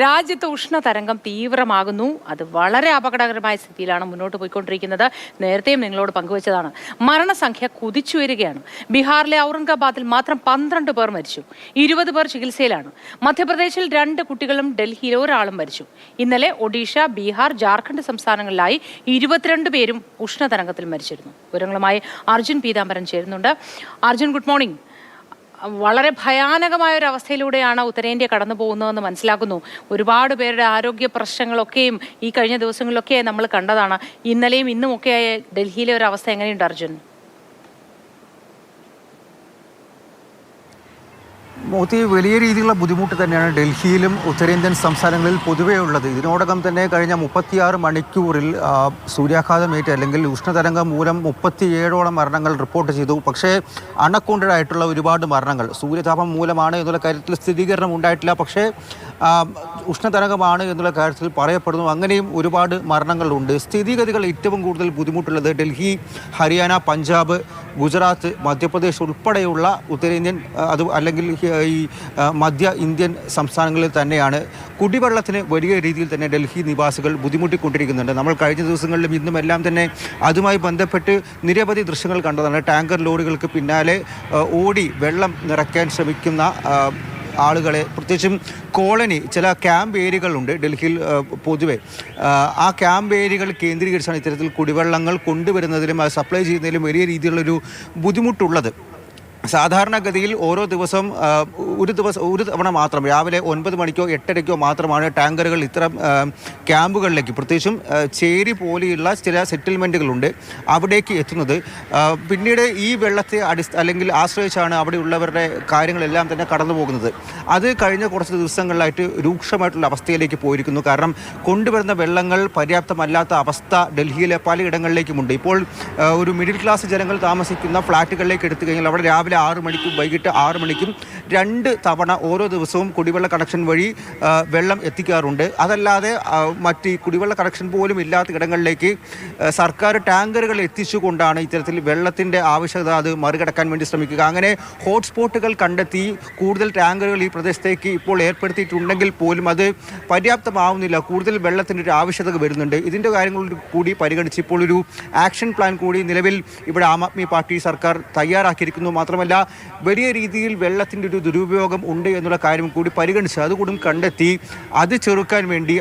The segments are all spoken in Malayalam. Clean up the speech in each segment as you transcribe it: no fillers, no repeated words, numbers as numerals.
രാജ്യത്ത് ഉഷ്ണതരംഗം തീവ്രമാകുന്നു. അത് വളരെ അപകടകരമായ സ്ഥിതിയിലാണ് മുന്നോട്ട് പോയിക്കൊണ്ടിരിക്കുന്നത്. നേരത്തെയും നിങ്ങളോട് പങ്കുവച്ചതാണ്. മരണസംഖ്യ കുതിച്ചുയരുകയാണ്. ബീഹാറിലെ ഔറംഗാബാദിൽ മാത്രം 12 പേർ മരിച്ചു. 20 പേർ ചികിത്സയിലാണ്. മധ്യപ്രദേശിൽ 2 കുട്ടികളും ഡൽഹിയിൽ ഒരാളും മരിച്ചു. ഇന്നലെ ഒഡീഷ, ബീഹാർ, ജാർഖണ്ഡ് സംസ്ഥാനങ്ങളിലായി 22 പേരും ഉഷ്ണതരംഗത്തിൽ മരിച്ചിരുന്നു. വിവരങ്ങളുമായി അർജുൻ പീതാംബരൻ ചേരുന്നുണ്ട്. Arjun, good morning. വളരെ ഭയാനകമായ ഒരു അവസ്ഥയിലൂടെയാണ് ഉത്തരേന്ത്യ കടന്നു പോകുന്നതെന്ന് മനസ്സിലാക്കുന്നു. ഒരുപാട് പേരുടെ ആരോഗ്യ പ്രശ്നങ്ങളൊക്കെയും ഈ കഴിഞ്ഞ ദിവസങ്ങളിലൊക്കെ നമ്മൾ കണ്ടതാണ്. ഇന്നലെയും ഇന്നുമൊക്കെ ഡൽഹിയിലെ ഒരു അവസ്ഥ എങ്ങനെയുണ്ട് അർജുൻ? മോത്തി, വലിയ രീതിയിലുള്ള ബുദ്ധിമുട്ട് തന്നെയാണ് ഡൽഹിയിലും ഉത്തരേന്ത്യൻ സംസ്ഥാനങ്ങളിൽ പൊതുവേ ഉള്ളത്. ഇതിനോടകം തന്നെ കഴിഞ്ഞ 36 മണിക്കൂറിൽ സൂര്യാഘാതമേറ്റ് അല്ലെങ്കിൽ ഉഷ്ണതരംഗം മൂലം 37ഓളം മരണങ്ങൾ റിപ്പോർട്ട് ചെയ്തു. പക്ഷേ അൺഅക്കൗണ്ടഡ് ആയിട്ടുള്ള ഒരുപാട് മരണങ്ങൾ സൂര്യതാപം മൂലമാണ് എന്നുള്ള കാര്യത്തിൽ സ്ഥിരീകരണം ഉണ്ടായിട്ടില്ല. പക്ഷേ ഉഷ്ണതരംഗമാണ് എന്നുള്ള കാര്യത്തിൽ പറയപ്പെടുന്നു. അങ്ങനെയും ഒരുപാട് മരണങ്ങളുണ്ട്. സ്ഥിതിഗതികൾ ഏറ്റവും കൂടുതൽ ബുദ്ധിമുട്ടുള്ളത് ഡൽഹി, ഹരിയാന, പഞ്ചാബ്, ഗുജറാത്ത്, മധ്യപ്രദേശ് ഉൾപ്പെടെയുള്ള ഉത്തരേന്ത്യൻ അല്ലെങ്കിൽ ഈ മധ്യ ഇന്ത്യൻ സംസ്ഥാനങ്ങളിൽ തന്നെയാണ്. കുടിവെള്ളത്തിന് വലിയ രീതിയിൽ തന്നെ ഡൽഹി നിവാസികൾ ബുദ്ധിമുട്ടിക്കൊണ്ടിരിക്കുന്നുണ്ട്. നമ്മൾ കഴിഞ്ഞ ദിവസങ്ങളിലും ഇന്നുമെല്ലാം തന്നെ അതുമായി ബന്ധപ്പെട്ട് നിരവധി ദൃശ്യങ്ങൾ കണ്ടതാണ്. ടാങ്കർ ലോറികൾക്ക് പിന്നാലെ ഓടി വെള്ളം നിറയ്ക്കാൻ ശ്രമിക്കുന്ന ആളുകളെ, പ്രത്യേകിച്ചും കോളനി, ചില ക്യാമ്പ് ഏരിയകളുണ്ട് ഡൽഹിയിൽ പൊതുവെ. ആ ക്യാമ്പ് ഏരിയകൾ കേന്ദ്രീകരിച്ചാണ് ഇത്തരത്തിൽ കുടിവെള്ളങ്ങൾ കൊണ്ടുവരുന്നതിലും അത് സപ്ലൈ ചെയ്യുന്നതിലും വലിയ രീതിയിലുള്ളൊരു ബുദ്ധിമുട്ടുള്ളത്. സാധാരണഗതിയിൽ ഓരോ ദിവസം ഒരു തവണ മാത്രം രാവിലെ 9 മണിക്കോ 8:30ക്കോ മാത്രമാണ് ടാങ്കറുകൾ ഇത്തരം ക്യാമ്പുകളിലേക്ക്, പ്രത്യേകിച്ചും ചേരി പോലെയുള്ള ചില സെറ്റിൽമെൻറ്റുകളുണ്ട്, അവിടേക്ക് എത്തുന്നത്. പിന്നീട് ഈ വെള്ളത്തെ അല്ലെങ്കിൽ ആശ്രയിച്ചാണ് അവിടെയുള്ളവരുടെ കാര്യങ്ങളെല്ലാം തന്നെ കടന്നു പോകുന്നത്. അത് കഴിഞ്ഞ കുറച്ച് ദിവസങ്ങളിലായിട്ട് രൂക്ഷമായിട്ടുള്ള അവസ്ഥയിലേക്ക് പോയിരിക്കുന്നു. കാരണം കൊണ്ടുവരുന്ന വെള്ളങ്ങൾ പര്യാപ്തമല്ലാത്ത അവസ്ഥ ഡൽഹിയിലെ പലയിടങ്ങളിലേക്കുമുണ്ട്. ഇപ്പോൾ ഒരു മിഡിൽ ക്ലാസ് ജനങ്ങൾ താമസിക്കുന്ന ഫ്ലാറ്റുകളിലേക്ക് എടുത്തു കഴിഞ്ഞാൽ അവിടെ രാവിലെ 6 മണിക്കും വൈകിട്ട് 6 മണിക്കും 2 തവണ ഓരോ ദിവസവും കുടിവെള്ള കണക്ഷൻ വഴി വെള്ളം എത്തിക്കാറുണ്ട്. അതല്ലാതെ മറ്റ് കുടിവെള്ള കണക്ഷൻ പോലും ഇല്ലാത്ത ഇടങ്ങളിലേക്ക് സർക്കാർ ടാങ്കറുകൾ എത്തിച്ചുകൊണ്ടാണ് ഇത്തരത്തിൽ വെള്ളത്തിൻ്റെ ആവശ്യകത അത് മറികടക്കാൻ വേണ്ടി ശ്രമിക്കുക. അങ്ങനെ ഹോട്ട്സ്പോട്ടുകൾ കണ്ടെത്തി കൂടുതൽ ടാങ്കറുകൾ ഈ പ്രദേശത്തേക്ക് ഇപ്പോൾ ഏർപ്പെടുത്തിയിട്ടുണ്ടെങ്കിൽ പോലും അത് പര്യാപ്തമാവുന്നില്ല. കൂടുതൽ വെള്ളത്തിൻ്റെ ഒരു ആവശ്യകത വരുന്നുണ്ട്. ഇതിൻ്റെ കാര്യങ്ങൾ കൂടി പരിഗണിച്ച് ഇപ്പോൾ ഒരു ആക്ഷൻ പ്ലാൻ കൂടി നിലവിൽ ഇവിടെ ആം ആദ്മി പാർട്ടി സർക്കാർ തയ്യാറാക്കിയിരിക്കുന്നു. മാത്രമല്ല വലിയ രീതിയിൽ വെള്ളത്തിൻ്റെ ഒരു ദുരുപയോഗം ഉണ്ട് എന്നുള്ള കാര്യം കൂടി പരിഗണിച്ച് അതുകൂടി കണ്ടെത്തി അത് ചെറുക്കാൻ വേണ്ടി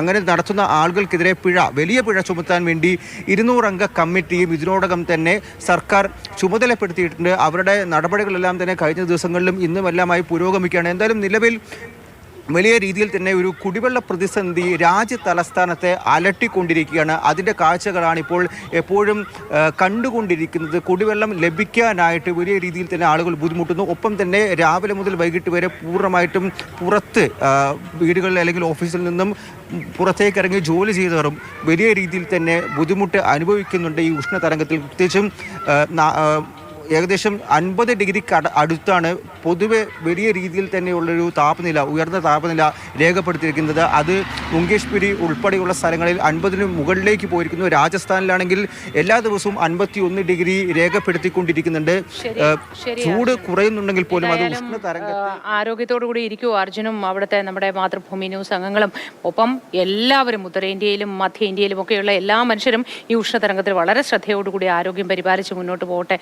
അങ്ങനെ നടത്തുന്ന ആളുകൾക്കെതിരെ വലിയ പിഴ ചുമത്താൻ വേണ്ടി 200 അംഗ കമ്മിറ്റിയും ഇതിനോടകം തന്നെ സർക്കാർ ചുമതലപ്പെടുത്തിയിട്ടുണ്ട്. അവരുടെ നടപടികളെല്ലാം തന്നെ കഴിഞ്ഞ ദിവസങ്ങളിലും ഇന്നുമെല്ലാമായി പുരോഗമിക്കുകയാണ്. എന്തായാലും നിലവിൽ വലിയ രീതിയിൽ തന്നെ ഒരു കുടിവെള്ള പ്രതിസന്ധി രാജ്യ തലസ്ഥാനത്തെ അലട്ടിക്കൊണ്ടിരിക്കുകയാണ്. അതിൻ്റെ കാഴ്ചകളാണ് ഇപ്പോൾ എപ്പോഴും കണ്ടുകൊണ്ടിരിക്കുന്നത്. കുടിവെള്ളം ലഭിക്കാനായിട്ട് വലിയ രീതിയിൽ തന്നെ ആളുകൾ ബുദ്ധിമുട്ടുന്നു. ഒപ്പം തന്നെ രാവിലെ മുതൽ വൈകിട്ട് വരെ പൂർണ്ണമായിട്ടും പുറത്ത് വീടുകളിൽ അല്ലെങ്കിൽ ഓഫീസിൽ നിന്നും പുറത്തേക്ക് ഇറങ്ങി ജോലി ചെയ്തവരും വലിയ രീതിയിൽ തന്നെ ബുദ്ധിമുട്ട് അനുഭവിക്കുന്നുണ്ട് ഈ ഉഷ്ണതരംഗത്തിൽ. പ്രത്യേകിച്ചും ഏകദേശം 50 ഡിഗ്രിക്ക് അടുത്താണ് പൊതുവെ വലിയ രീതിയിൽ തന്നെയുള്ളൊരു ഉയർന്ന താപനില രേഖപ്പെടുത്തിയിരിക്കുന്നത്. അത് മുങ്കേഷ്പുരി ഉൾപ്പെടെയുള്ള സ്ഥലങ്ങളിൽ 50-ന് മുകളിലേക്ക് പോയിരിക്കുന്നു. രാജസ്ഥാനിലാണെങ്കിൽ എല്ലാ ദിവസവും 51 ഡിഗ്രി രേഖപ്പെടുത്തിക്കൊണ്ടിരിക്കുന്നുണ്ട്. ചൂട് കുറയുന്നുണ്ടെങ്കിൽ പോലും അത് ഉഷ്ണതരംഗത്തിൽ ആരോഗ്യത്തോടു കൂടി ഇരിക്കൂ അർജുനും അവിടുത്തെ നമ്മുടെ മാതൃഭൂമി ന്യൂസ് അംഗങ്ങളും ഒപ്പം എല്ലാവരും ഉത്തരേന്ത്യയിലും മധ്യ ഇന്ത്യയിലും ഒക്കെയുള്ള എല്ലാ മനുഷ്യരും ഈ ഉഷ്ണതരംഗത്തിൽ വളരെ ശ്രദ്ധയോടുകൂടി ആരോഗ്യം പരിപാലിച്ച് മുന്നോട്ട് പോകട്ടെ